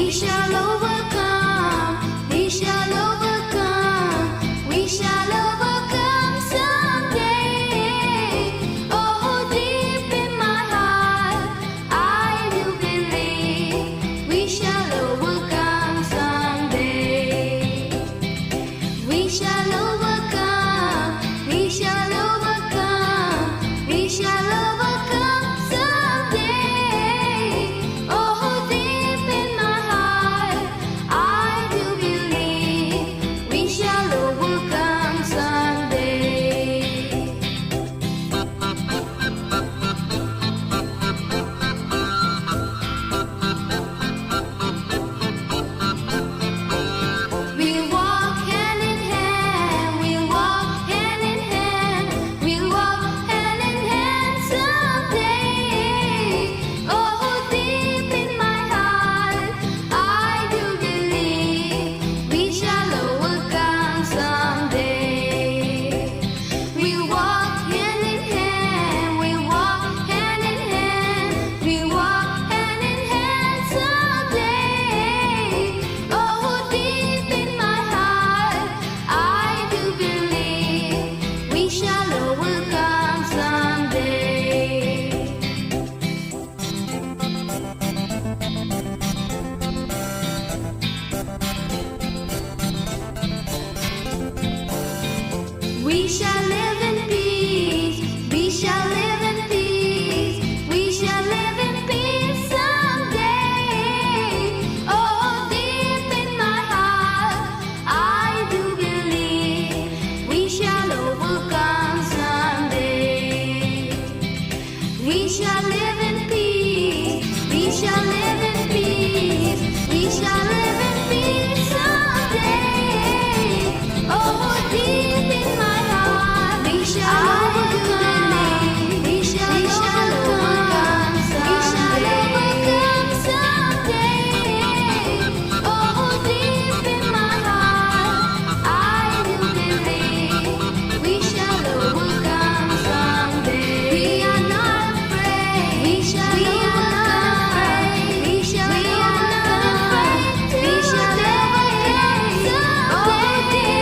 We shall overcome. We shall overcome. We shall overcome someday. Oh, deep in my heart, I do believe we shall overcome someday. We shall overcome. We shall overcome. We shall overcome someday. Oh, deep in my heart, I do believe we shall overcome someday. We'll walk hand in hand. We'll walk hand in hand. We'll walk hand in hand someday. Oh, deep in my heart, I do believe we shall overcome someday. We'll walk hand in hand. We'll walk hand in hand. We'll walk hand in hand someday. Oh, deep in my heart, I do believe we shall overcome someday. We shall live in peace. We shall live in peace. We shall live in peace someday. Oh, deep in my heart, I do believe we shall overcome someday. We shall live in peace. We shall live in peace. We shall live in peace someday. Oh, deep in my heart, we shall overcome. We shall overcome. We shall overcome someday. Oh, deep in my heart, I do believe we shall overcome someday. We are not afraid. We shall overcome. We shall overcome. We shall overcome someday.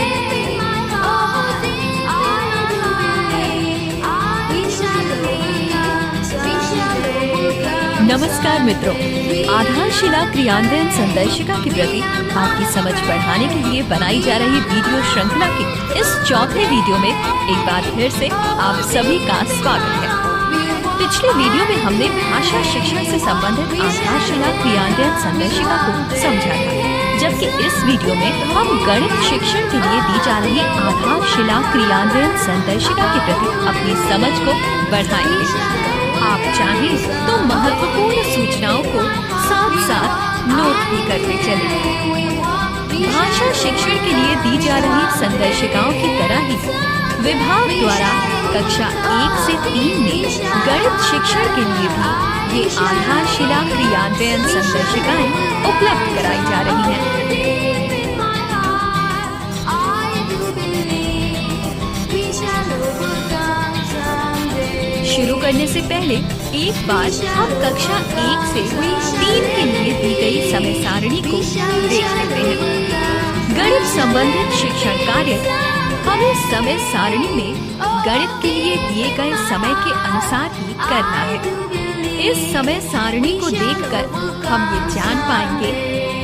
Deep in my heart, I do believe we shall overcome. We shall overcome. नमस्कार मित्रों, आधारशिला क्रियान्वयन संदर्शिका के प्रति आपकी समझ बढ़ाने के लिए बनाई जा रही वीडियो श्रृंखला की इस चौथे वीडियो में एक बार फिर से आप सभी का स्वागत है। पिछले वीडियो में हमने भाषा शिक्षण से संबंधित आधारशिला क्रियान्वयन संदर्शिका को समझा था, जबकि इस वीडियो में हम गणित शिक्षण के लिए दी जा रही आधारशिला क्रियान्वयन संदर्शिका के प्रति अपनी समझ को बढ़ाएंगे। आप चाहें तो महत्वपूर्ण सूचनाओं को साथ साथ नोट भी करते चलें। भाषा शिक्षण के लिए दी जा रही संदर्शिकाओं की तरह ही विभाग द्वारा कक्षा 1 से 3 में गणित शिक्षण के लिए भी ये आधारशिला क्रियान्वयन संदर्शिकाएं उपलब्ध कराई जा रही हैं। शुरू करने से पहले एक बार हम कक्षा 1 से 3 के लिए दी गई समय सारणी को देख लेते हैं। गणित संबंधित शिक्षण कार्य हमें समय सारणी में गणित के लिए दिए गए समय के अनुसार ही करना है। इस समय सारणी को देखकर हम ये जान पाएंगे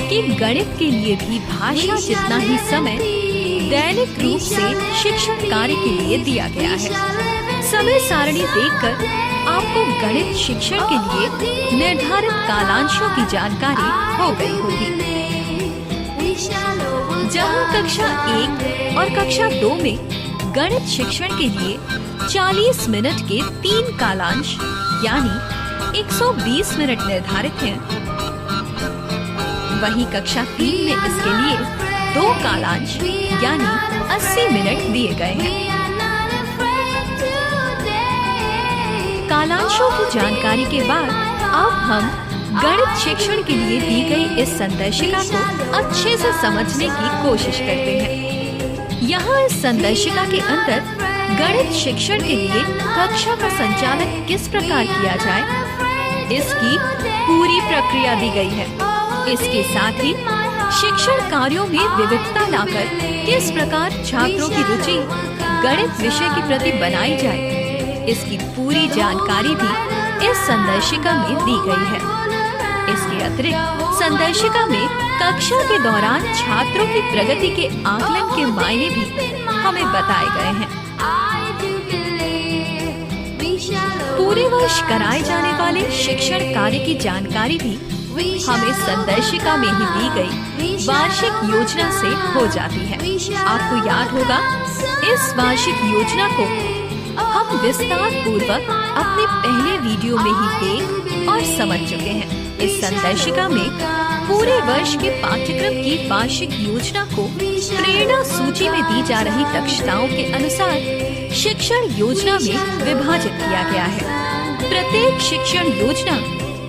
कि गणित के लिए भी भाषा जितना ही समय दैनिक रूप से शिक्षण कार्य के लिए दिया गया है। समय सारणी देखकर आपको गणित शिक्षण के लिए निर्धारित कालांशों की जानकारी हो गई होगी। जहां कक्षा 1 और कक्षा 2 में गणित शिक्षण के लिए 40 मिनट के 3 कालांश यानी 120 मिनट निर्धारित हैं, वहीं कक्षा 3 में इसके लिए 2 कालांश यानी 80 मिनट दिए गए हैं। कालांशों की जानकारी के बाद अब हम गणित शिक्षण के लिए दी गई इस संदर्शिका को अच्छे से समझने की कोशिश करते हैं। यहाँ इस संदर्शिका के अंदर गणित शिक्षण के लिए कक्षा का संचालन किस प्रकार किया जाए, इसकी पूरी प्रक्रिया दी गई है। इसके साथ ही शिक्षण कार्यों में विविधता लाकर किस प्रकार छात्रों की रुचि गणित विषय के प्रति बनाई जाए, इसकी पूरी जानकारी भी इस संदर्शिका में दी गई है। इसके अतिरिक्त संदर्शिका में कक्षा के दौरान छात्रों की प्रगति के आकलन के मायने भी हमें बताए गए हैं। पूरे वर्ष कराए जाने वाले शिक्षण कार्य की जानकारी भी हमें संदर्शिका में ही दी गई वार्षिक योजना से हो जाती है। आपको याद होगा, इस वार्षिक योजना को हम विस्तार पूर्वक अपने पहले वीडियो में ही देख और समझ चुके हैं। इस संदर्शिका में पूरे वर्ष के पाठ्यक्रम की वार्षिक योजना को प्रेरणा सूची में दी जा रही दक्षताओं के अनुसार शिक्षण योजना में विभाजित किया गया है। प्रत्येक शिक्षण योजना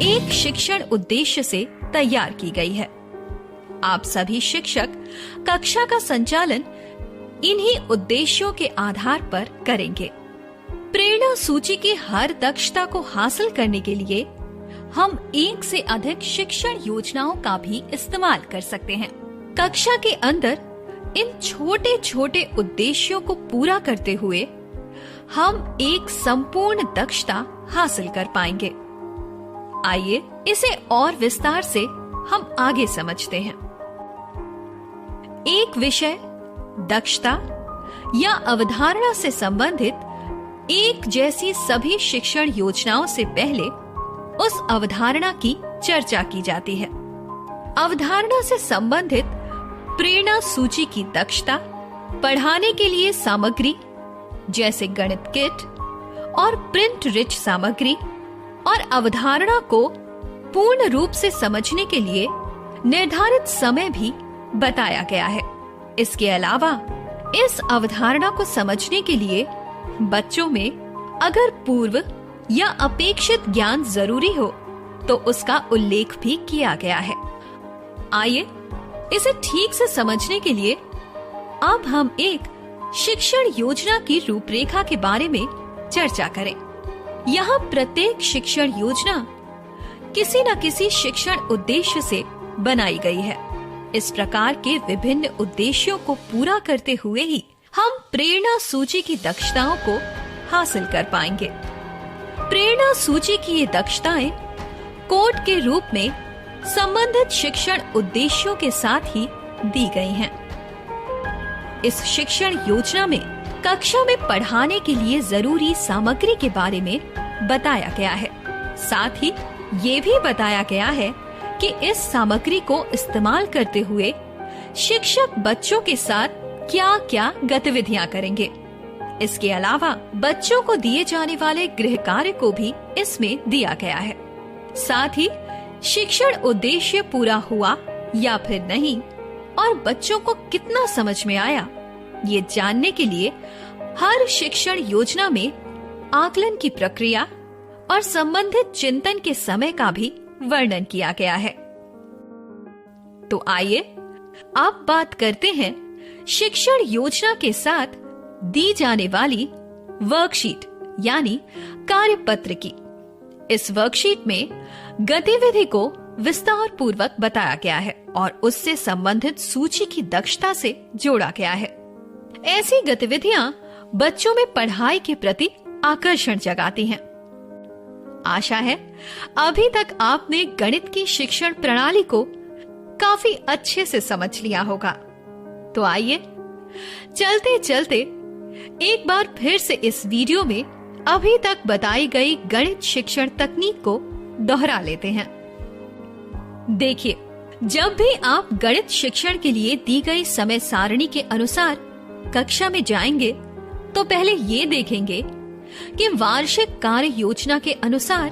एक शिक्षण उद्देश्य से तैयार की गई है। आप सभी शिक्षक कक्षा का संचालन इन्हीं उद्देश्यों के आधार पर करेंगे। प्रेरणा सूची की हर दक्षता को हासिल करने के लिए हम एक से अधिक शिक्षण योजनाओं का भी इस्तेमाल कर सकते हैं। कक्षा के अंदर इन छोटे छोटे उद्देश्यों को पूरा करते हुए हम एक संपूर्ण दक्षता हासिल कर पाएंगे। आइए इसे और विस्तार से हम आगे समझते हैं। एक विषय, दक्षता या अवधारणा से संबंधित एक जैसी सभी शिक्षण योजनाओं से पहले उस अवधारणा की चर्चा की जाती है। अवधारणा से संबंधित प्रेरणा सूची की दक्षता, पढ़ाने के लिए सामग्री जैसे गणित किट और प्रिंट रिच सामग्री और अवधारणा को पूर्ण रूप से समझने के लिए निर्धारित समय भी बताया गया है। इसके अलावा इस अवधारणा को समझने के लिए बच्चों में अगर पूर्व या अपेक्षित ज्ञान जरूरी हो तो उसका उल्लेख भी किया गया है। आइए इसे ठीक से समझने के लिए अब हम एक शिक्षण योजना की रूपरेखा के बारे में चर्चा करें। यहाँ प्रत्येक शिक्षण योजना किसी न किसी शिक्षण उद्देश्य से बनाई गई है। इस प्रकार के विभिन्न उद्देश्यों को पूरा करते हुए ही हम प्रेरणा सूची की दक्षताओं को हासिल कर पाएंगे। प्रेरणा सूची की ये दक्षताएं कोड के रूप में संबंधित शिक्षण उद्देश्यों के साथ ही दी गई हैं। इस शिक्षण योजना में कक्षा में पढ़ाने के लिए जरूरी सामग्री के बारे में बताया गया है। साथ ही ये भी बताया गया है कि इस सामग्री को इस्तेमाल करते हुए शिक्षक बच्चों के साथ क्या क्या गतिविधियां करेंगे। इसके अलावा बच्चों को दिए जाने वाले गृह कार्य को भी इसमें दिया गया है। साथ ही शिक्षण उद्देश्य पूरा हुआ या फिर नहीं और बच्चों को कितना समझ में आया, ये जानने के लिए हर शिक्षण योजना में आकलन की प्रक्रिया और संबंधित चिंतन के समय का भी वर्णन किया गया है। तो आइए अब बात करते हैं शिक्षण योजना के साथ दी जाने वाली वर्कशीट यानी कार्यपत्र की। इस वर्कशीट में गतिविधि को विस्तार पूर्वक बताया गया है और उससे संबंधित सूची की दक्षता से जोड़ा गया है। ऐसी गतिविधियां बच्चों में पढ़ाई के प्रति आकर्षण जगाती हैं। आशा है अभी तक आपने गणित की शिक्षण प्रणाली को काफी अच्छे से समझ लिया होगा। तो आइए चलते चलते एक बार फिर से इस वीडियो में अभी तक बताई गई गणित शिक्षण तकनीक को दोहरा लेते हैं। देखिए, जब भी आप गणित शिक्षण के लिए दी गई समय सारणी के अनुसार कक्षा में जाएंगे तो पहले ये देखेंगे कि वार्षिक कार्य योजना के अनुसार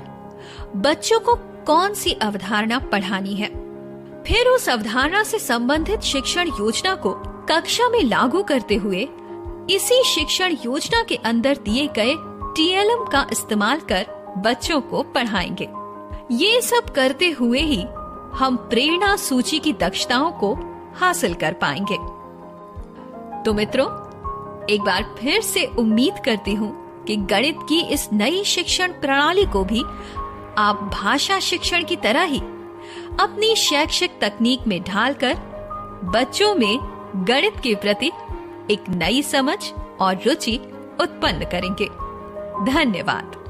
बच्चों को कौन सी अवधारणा पढ़ानी है। फिर उस अवधारणा से संबंधित शिक्षण योजना को कक्षा में लागू करते हुए इसी शिक्षण योजना के अंदर दिए गए TLM का इस्तेमाल कर बच्चों को पढ़ाएंगे। ये सब करते हुए ही हम प्रेरणा सूची की दक्षताओं को हासिल कर पाएंगे। तो मित्रों, एक बार फिर से उम्मीद करती हूँ कि गणित की इस नई शिक्षण प्रणाली को भी आप भाषा शिक्षण की तरह ही अपनी शैक्षिक तकनीक में ढालकर बच्चों में गणित के प्रति एक नई समझ और रुचि उत्पन्न करेंगे। धन्यवाद।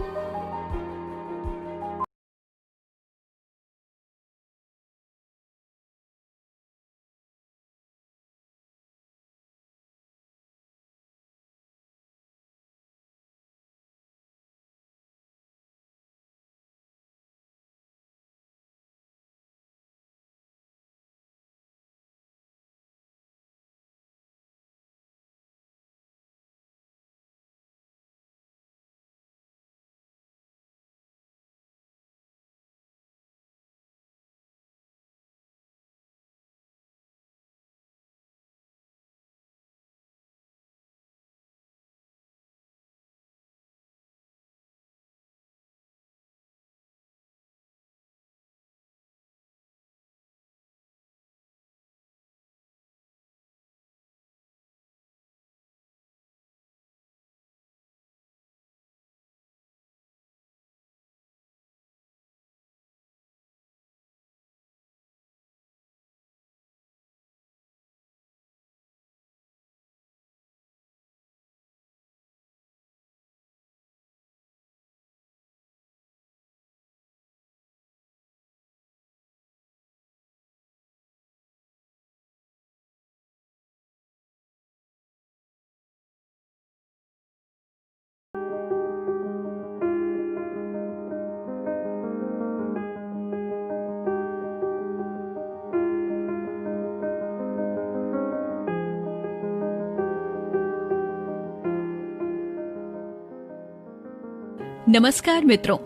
नमस्कार मित्रों,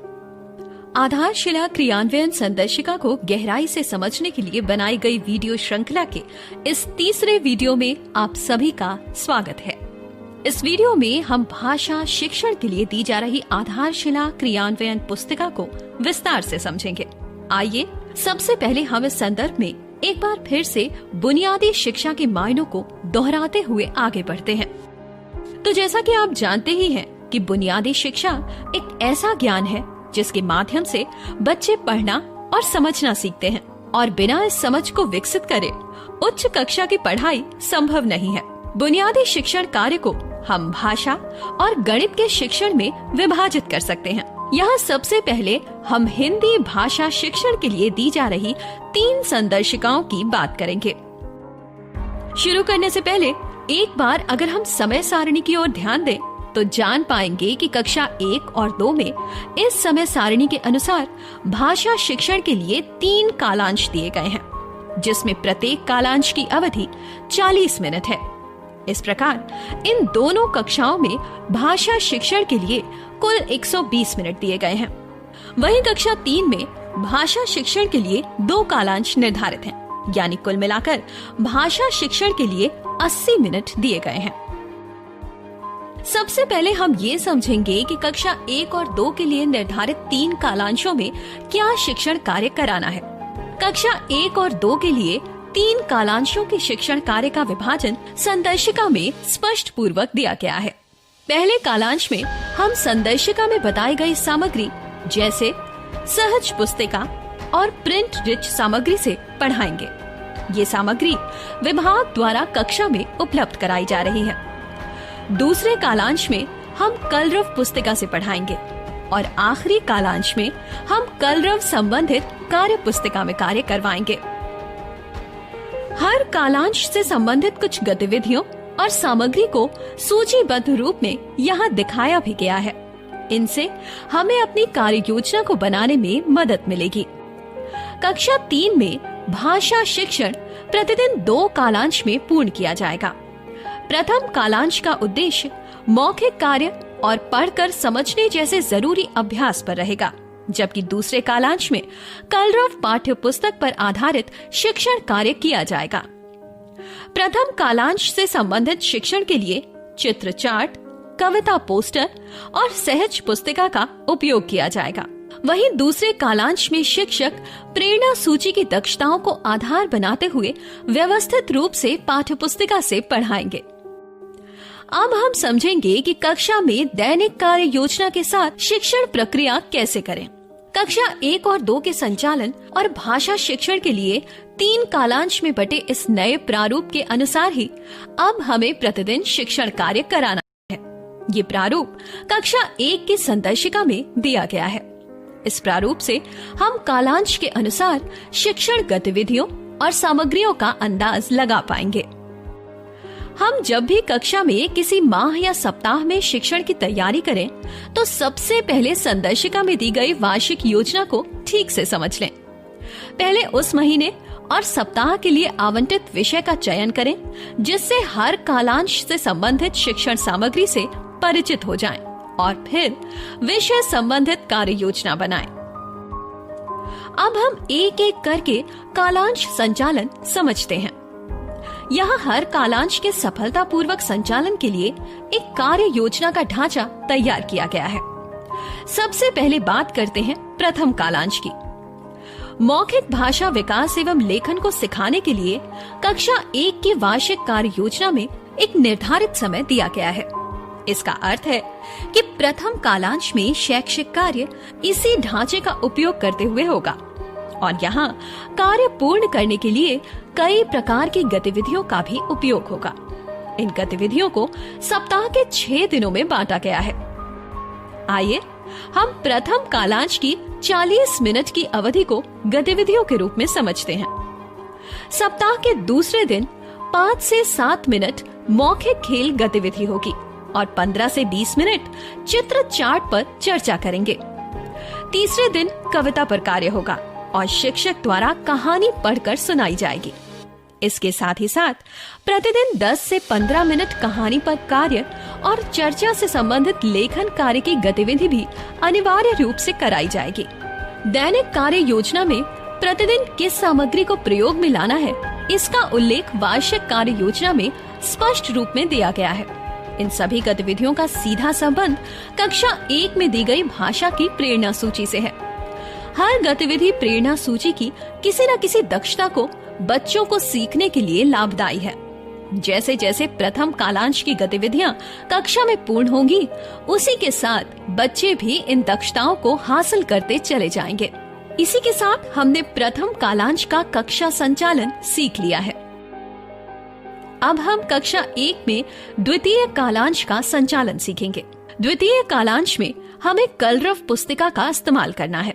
आधारशिला क्रियान्वयन संदर्शिका को गहराई से समझने के लिए बनाई गई वीडियो श्रृंखला के इस तीसरे वीडियो में आप सभी का स्वागत है। इस वीडियो में हम भाषा शिक्षण के लिए दी जा रही आधारशिला क्रियान्वयन पुस्तिका को विस्तार से समझेंगे। आइए सबसे पहले हम इस संदर्भ में एक बार फिर से बुनियादी शिक्षा के मायनों को दोहराते हुए आगे बढ़ते हैं। तो जैसा कि आप जानते ही हैं कि बुनियादी शिक्षा एक ऐसा ज्ञान है जिसके माध्यम से बच्चे पढ़ना और समझना सीखते हैं, और बिना इस समझ को विकसित करे उच्च कक्षा की पढ़ाई संभव नहीं है। बुनियादी शिक्षण कार्य को हम भाषा और गणित के शिक्षण में विभाजित कर सकते हैं। यहाँ सबसे पहले हम हिंदी भाषा शिक्षण के लिए दी जा रही 3 संदर्शिकाओं की बात करेंगे। शुरू करने से पहले एक बार अगर हम समय सारणी की ओर ध्यान दें तो जान पाएंगे कि कक्षा 1 और 2 में इस समय सारणी के अनुसार भाषा शिक्षण के लिए 3 कालांश दिए गए हैं, जिसमें प्रत्येक कालांश की अवधि 40 मिनट है। इस प्रकार इन दोनों कक्षाओं में भाषा शिक्षण के लिए कुल 120 मिनट दिए गए हैं। वहीं कक्षा 3 में भाषा शिक्षण के लिए 2 कालांश निर्धारित हैं, यानी कुल मिलाकर भाषा शिक्षण के लिए 80 मिनट दिए गए हैं। सबसे पहले हम ये समझेंगे कि कक्षा 1 और 2 के लिए निर्धारित 3 कालांशों में क्या शिक्षण कार्य कराना है। कक्षा 1 और 2 के लिए 3 कालांशों के शिक्षण कार्य का विभाजन संदर्शिका में स्पष्ट पूर्वक दिया गया है। पहले कालांश में हम संदर्शिका में बताई गई सामग्री जैसे सहज पुस्तिका और प्रिंट रिच सामग्री से पढ़ाएंगे। ये सामग्री विभाग द्वारा कक्षा में उपलब्ध कराई जा रही है। दूसरे कालांश में हम कलरव पुस्तिका से पढ़ाएंगे और आखिरी कालांश में हम कलरव संबंधित कार्य पुस्तिका में कार्य करवाएंगे। हर कालांश से संबंधित कुछ गतिविधियों और सामग्री को सूचीबद्ध रूप में यहाँ दिखाया भी गया है। इनसे हमें अपनी कार्य योजना को बनाने में मदद मिलेगी। कक्षा 3 में भाषा शिक्षण प्रतिदिन 2 कालांश में पूर्ण किया जाएगा। प्रथम कालांश का उद्देश्य मौखिक कार्य और पढ़कर समझने जैसे जरूरी अभ्यास पर रहेगा, जबकि दूसरे कालांश में कलरव पाठ्य पुस्तक पर आधारित शिक्षण कार्य किया जाएगा। प्रथम कालांश से संबंधित शिक्षण के लिए चित्र चार्ट, कविता पोस्टर और सहज पुस्तिका का उपयोग किया जाएगा। वहीं दूसरे कालांश में शिक्षक प्रेरणा सूची की दक्षताओं को आधार बनाते हुए व्यवस्थित रूप से पाठ्य पुस्तिका से पढ़ाएंगे। अब हम समझेंगे कि कक्षा में दैनिक कार्य योजना के साथ शिक्षण प्रक्रिया कैसे करें। कक्षा 1 और 2 के संचालन और भाषा शिक्षण के लिए 3 कालांश में बटे इस नए प्रारूप के अनुसार ही अब हमें प्रतिदिन शिक्षण कार्य कराना है। ये प्रारूप कक्षा 1 की संदर्शिका में दिया गया है। इस प्रारूप से हम कालांश के अनुसार शिक्षण गतिविधियों और सामग्रियों का अंदाज लगा पाएंगे। हम जब भी कक्षा में किसी माह या सप्ताह में शिक्षण की तैयारी करें, तो सबसे पहले संदर्शिका में दी गई वार्षिक योजना को ठीक से समझ लें। पहले उस महीने और सप्ताह के लिए आवंटित विषय का चयन करें, जिससे हर कालांश से संबंधित शिक्षण सामग्री से परिचित हो जाएं, और फिर विषय संबंधित कार्य योजना बनाएं। अब हम एक एक करके कालांश संचालन समझते हैं। यहाँ हर कालांश के सफलतापूर्वक संचालन के लिए एक कार्य योजना का ढांचा तैयार किया गया है। सबसे पहले बात करते हैं प्रथम कालांश की। मौखिक भाषा विकास एवं लेखन को सिखाने के लिए कक्षा 1 की वार्षिक कार्य योजना में एक निर्धारित समय दिया गया है। इसका अर्थ है कि प्रथम कालांश में शैक्षिक कार्य इसी ढांचे का उपयोग करते हुए होगा, और यहाँ कार्य पूर्ण करने के लिए कई प्रकार की गतिविधियों का भी उपयोग होगा। इन गतिविधियों को सप्ताह के 6 दिनों में बांटा गया है। आइए हम प्रथम कालांश की 40 मिनट की अवधि को गतिविधियों के रूप में समझते हैं। सप्ताह के दूसरे दिन 5 से 7 मिनट मौखिक खेल गतिविधि होगी और 15 से 20 मिनट चित्र चार्ट पर चर्चा करेंगे। तीसरे दिन कविता पर कार्य होगा और शिक्षक द्वारा कहानी पढ़कर सुनाई जाएगी। इसके साथ ही साथ प्रतिदिन 10 से 15 मिनट कहानी पर कार्य और चर्चा से संबंधित लेखन कार्य की गतिविधि भी अनिवार्य रूप से कराई जाएगी। दैनिक कार्य योजना में प्रतिदिन किस सामग्री को प्रयोग में लाना है, इसका उल्लेख वार्षिक कार्य योजना में स्पष्ट रूप में दिया गया है। इन सभी गतिविधियों का सीधा संबंध कक्षा 1 में दी गई भाषा की प्रेरणा सूची से है। हर गतिविधि प्रेरणा सूची की किसी न किसी दक्षता को बच्चों को सीखने के लिए लाभदायी है। जैसे जैसे प्रथम कालांश की गतिविधियां कक्षा में पूर्ण होंगी, उसी के साथ बच्चे भी इन दक्षताओं को हासिल करते चले जाएंगे। इसी के साथ हमने प्रथम कालांश का कक्षा संचालन सीख लिया है। अब हम कक्षा 1 में द्वितीय कालांश का संचालन सीखेंगे। द्वितीय कालांश में हमें कलरव पुस्तिका का इस्तेमाल करना है।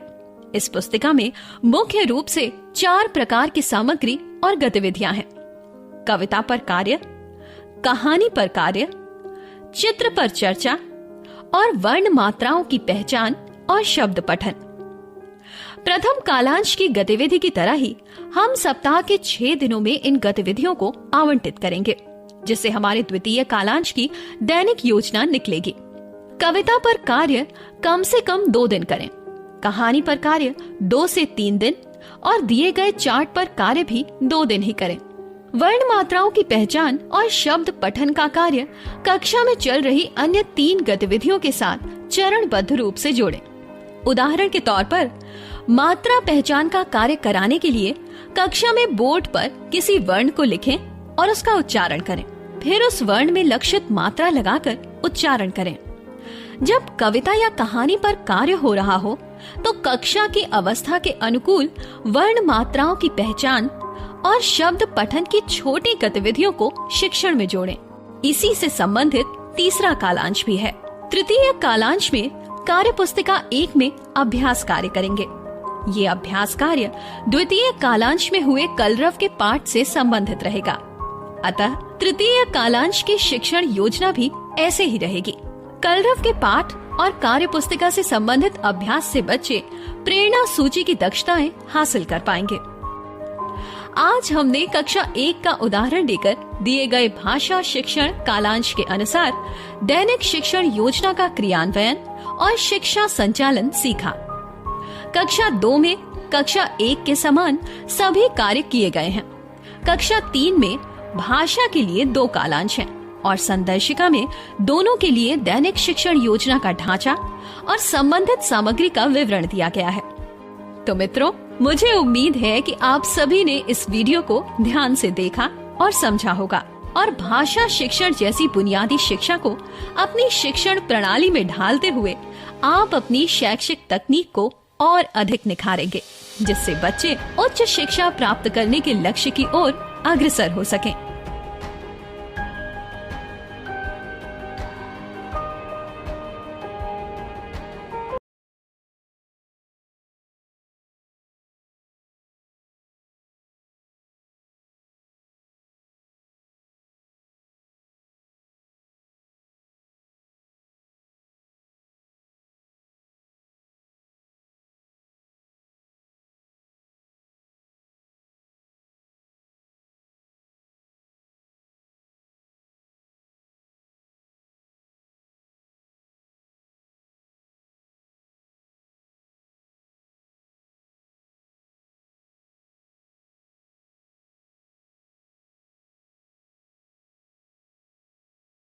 इस पुस्तिका में मुख्य रूप से 4 प्रकार की सामग्री और गतिविधियां हैं: कविता पर कार्य, कहानी पर कार्य, चित्र पर चर्चा और वर्ण मात्राओं की पहचान और शब्द पठन। प्रथम कालांश की गतिविधि की तरह ही हम सप्ताह के 6 दिनों में इन गतिविधियों को आवंटित करेंगे, जिससे हमारे द्वितीय कालांश की दैनिक योजना निकलेगी। कविता पर कार्य कम से कम 2 दिन करें, कहानी पर कार्य 2 से 3 दिन और दिए गए चार्ट पर कार्य भी 2 दिन ही करें। वर्ण मात्राओं की पहचान और शब्द पठन का कार्य कक्षा में चल रही अन्य 3 गतिविधियों के साथ चरणबद्ध रूप से जोड़ें। उदाहरण के तौर पर मात्रा पहचान का कार्य कराने के लिए कक्षा में बोर्ड पर किसी वर्ण को लिखें और उसका उच्चारण करें। फिर उस वर्ण में लक्षित मात्रा लगाकर उच्चारण करें। जब कविता या कहानी पर कार्य हो रहा हो, तो कक्षा की अवस्था के अनुकूल वर्ण मात्राओं की पहचान और शब्द पठन की छोटी गतिविधियों को शिक्षण में जोड़ें। इसी से संबंधित तीसरा कालांश भी है। तृतीय कालांश में कार्य पुस्तिका 1 में अभ्यास कार्य करेंगे। ये अभ्यास कार्य द्वितीय कालांश में हुए कलरव के पाठ से संबंधित रहेगा। अतः तृतीय कालांश की शिक्षण योजना भी ऐसे ही रहेगी। कलरव के पाठ और कार्य पुस्तिका से संबंधित अभ्यास से बच्चे प्रेरणा सूची की दक्षताएं हासिल कर पाएंगे। आज हमने कक्षा 1 का उदाहरण देकर दिए गए भाषा शिक्षण कालांश के अनुसार दैनिक शिक्षण योजना का क्रियान्वयन और शिक्षा संचालन सीखा। कक्षा 2 में कक्षा 1 के समान सभी कार्य किए गए हैं। कक्षा 3 में भाषा के लिए 2 कालांश हैं और संदर्शिका में दोनों के लिए दैनिक शिक्षण योजना का ढांचा और संबंधित सामग्री का विवरण दिया गया है। तो मित्रों, मुझे उम्मीद है कि आप सभी ने इस वीडियो को ध्यान से देखा और समझा होगा और भाषा शिक्षण जैसी बुनियादी शिक्षा को अपनी शिक्षण प्रणाली में ढालते हुए आप अपनी शैक्षिक तकनीक को और अधिक निखारेंगे, जिससे बच्चे उच्च शिक्षा प्राप्त करने के लक्ष्य की ओर अग्रसर हो सकें।